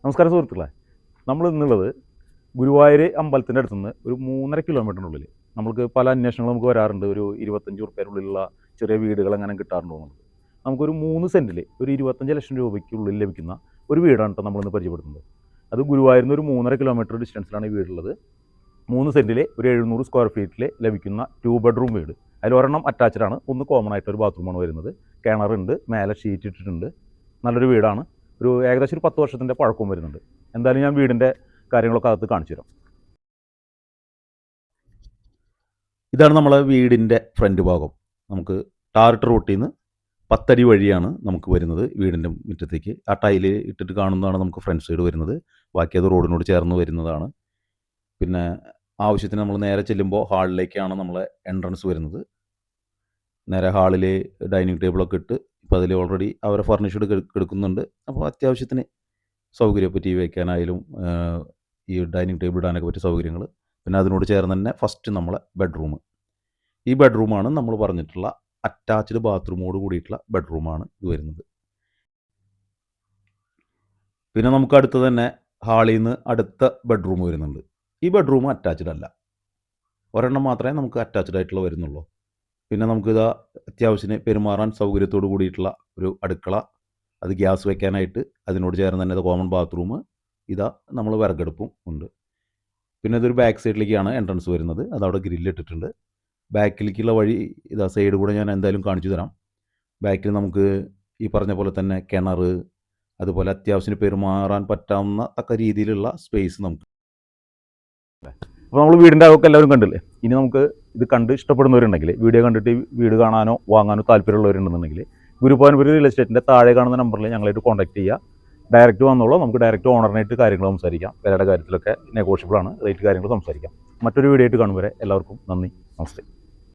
നമസ്കാരം സുഹൃത്തുക്കളെ, നമ്മൾ ഇന്നുള്ളത് ഗുരുവായൂർ അമ്പലത്തിൻ്റെ അടുത്ത് നിന്ന് ഒരു 3.5 കിലോമീറ്ററിനുള്ളിൽ നമുക്ക് പല അന്വേഷണങ്ങളും നമുക്ക് വരാറുണ്ട്. ഒരു 25 ഉറുപ്പ്യനുള്ളിലുള്ള ചെറിയ വീടുകൾ എങ്ങനെ കിട്ടാറുണ്ടോ എന്നുള്ളത്. നമുക്കൊരു 3 സെൻറ്റിൽ ഒരു 25 ലക്ഷം രൂപയ്ക്കുള്ളിൽ ലഭിക്കുന്ന ഒരു വീടാണ് കേട്ടോ നമ്മളിന്ന് പരിചയപ്പെടുത്തുന്നത്. അത് ഗുരുവായൂരിൽ നിന്ന് ഒരു 3.5 കിലോമീറ്റർ ഡിസ്റ്റൻസിലാണ് ഈ വീടുള്ളത്. 3 സെൻറ്റിൽ ഒരു 700 സ്ക്വയർ ഫീറ്റിൽ ലഭിക്കുന്ന 2 ബെഡ്റൂം വീട്. അതിൽ ഒരെണ്ണം അറ്റാച്ച്ഡ് ആണ്, ഒന്ന് കോമൺ ആയിട്ടൊരു ബാത്റൂമാണ് വരുന്നത്. കിണറുണ്ട്, മേലെ ഷീറ്റ് ഇട്ടിട്ടുണ്ട്. നല്ലൊരു വീടാണ്. ഒരു ഏകദേശം ഒരു 10 വർഷത്തിൻ്റെ പഴക്കവും വരുന്നുണ്ട്. എന്തായാലും ഞാൻ വീടിൻ്റെ കാര്യങ്ങളൊക്കെ അകത്ത് കാണിച്ചു തരാം. ഇതാണ് നമ്മളെ വീടിൻ്റെ ഫ്രണ്ട് ഭാഗം. നമുക്ക് ടാറിട്ട റോട്ടിൽ നിന്ന് 10 അടി വഴിയാണ് നമുക്ക് വരുന്നത് വീടിൻ്റെ മുറ്റത്തേക്ക്. ആ ടൈല് ഇട്ടിട്ട് കാണുന്നതാണ് നമുക്ക് ഫ്രണ്ട് സൈഡ് വരുന്നത്. ബാക്കി അത് റോഡിനോട് ചേർന്ന് വരുന്നതാണ്. പിന്നെ ആവശ്യത്തിന് നമ്മൾ നേരെ ചെല്ലുമ്പോൾ ഹാളിലേക്കാണ് നമ്മളെ എൻട്രൻസ് വരുന്നത്. നേരെ ഹാളിൽ ഡൈനിങ് ടേബിളൊക്കെ ഇട്ട് ഇപ്പോൾ അതിൽ ഓൾറെഡി അവരെ ഫർണിഷ്ഡ് എടുക്കുന്നുണ്ട്. അപ്പോൾ അത്യാവശ്യത്തിന് സൗകര്യം, ഇപ്പോൾ ടി വി വയ്ക്കാനായാലും ഈ ഡൈനിങ് ടേബിൾ ഇടാനൊക്കെ പറ്റിയ സൗകര്യങ്ങൾ. പിന്നെ അതിനോട് ചേർന്ന് തന്നെ ഫസ്റ്റ് നമ്മളെ ബെഡ്റൂം. ഈ ബെഡ്റൂമാണ് നമ്മൾ പറഞ്ഞിട്ടുള്ള അറ്റാച്ച്ഡ് ബാത്റൂമോട് കൂടിയിട്ടുള്ള ബെഡ്റൂമാണ് ഇത് വരുന്നത്. പിന്നെ നമുക്ക് അടുത്ത് തന്നെ ഹാളിൽ നിന്ന് അടുത്ത ബെഡ്റൂം വരുന്നുണ്ട്. ഈ ബെഡ്റൂം അറ്റാച്ച്ഡ് അല്ല, ഒരെണ്ണം മാത്രമേ നമുക്ക് അറ്റാച്ച്ഡ് ആയിട്ടുള്ള വരുന്നുള്ളൂ. പിന്നെ നമുക്കിതാ അത്യാവശ്യത്തിന് പെരുമാറാൻ സൗകര്യത്തോട് കൂടിയിട്ടുള്ള ഒരു അടുക്കള, അത് ഗ്യാസ് വയ്ക്കാനായിട്ട് അതിനോട് ചേർന്ന് തന്നെ അത് കോമൺ ബാത്റൂം. ഇതാ നമ്മൾ വിറകടുപ്പും ഉണ്ട്. പിന്നെ ഇതൊരു ബാക്ക് സൈഡിലേക്കാണ് എൻട്രൻസ് വരുന്നത്. അതവിടെ ഗ്രില്ലിട്ടിട്ടുണ്ട്. ബാക്കിലേക്കുള്ള വഴി ഇതാ സൈഡ് കൂടെ ഞാൻ എന്തായാലും കാണിച്ചു തരാം. ബാക്കിൽ നമുക്ക് ഈ പറഞ്ഞ പോലെ തന്നെ കിണർ, അതുപോലെ അത്യാവശ്യത്തിന് പെരുമാറാൻ പറ്റാവുന്ന തക്ക രീതിയിലുള്ള സ്പേസ് നമുക്ക്. അപ്പോൾ നമ്മൾ വീടിൻ്റെ അകമൊക്കെ എല്ലാവരും കണ്ടില്ലേ. ഇനി നമുക്ക് ഇത് കണ്ട് ഇഷ്ടപ്പെടുന്നവരുണ്ടെങ്കിൽ, വീഡിയോ കണ്ടിട്ട് വീട് കാണാനോ വാങ്ങാനോ താല്പര്യമുള്ളവരുണ്ടെന്നുണ്ടെങ്കിൽ ഗുരുഭവൻപുരി റിയൽ എസ്റ്റേറ്റിൻ്റെ താഴെ കാണുന്ന നമ്പറിൽ ഞങ്ങളായിട്ട് കോൺടാക്ട് ചെയ്യുക. ഡയറക്റ്റ് വന്നോളൂ. നമുക്ക് ഡയറക്റ്റ് ഓണറിനായിട്ട് കാര്യങ്ങൾ സംസാരിക്കാം. വിലയുടെ കാര്യത്തിലൊക്കെ നെഗോഷ്യബിൾ ആണ്. റേറ്റ് കാര്യങ്ങൾ സംസാരിക്കാം. മറ്റൊരു വീഡിയോ ആയിട്ട് കാണും വരെ എല്ലാവർക്കും നന്ദി, നമസ്തേ.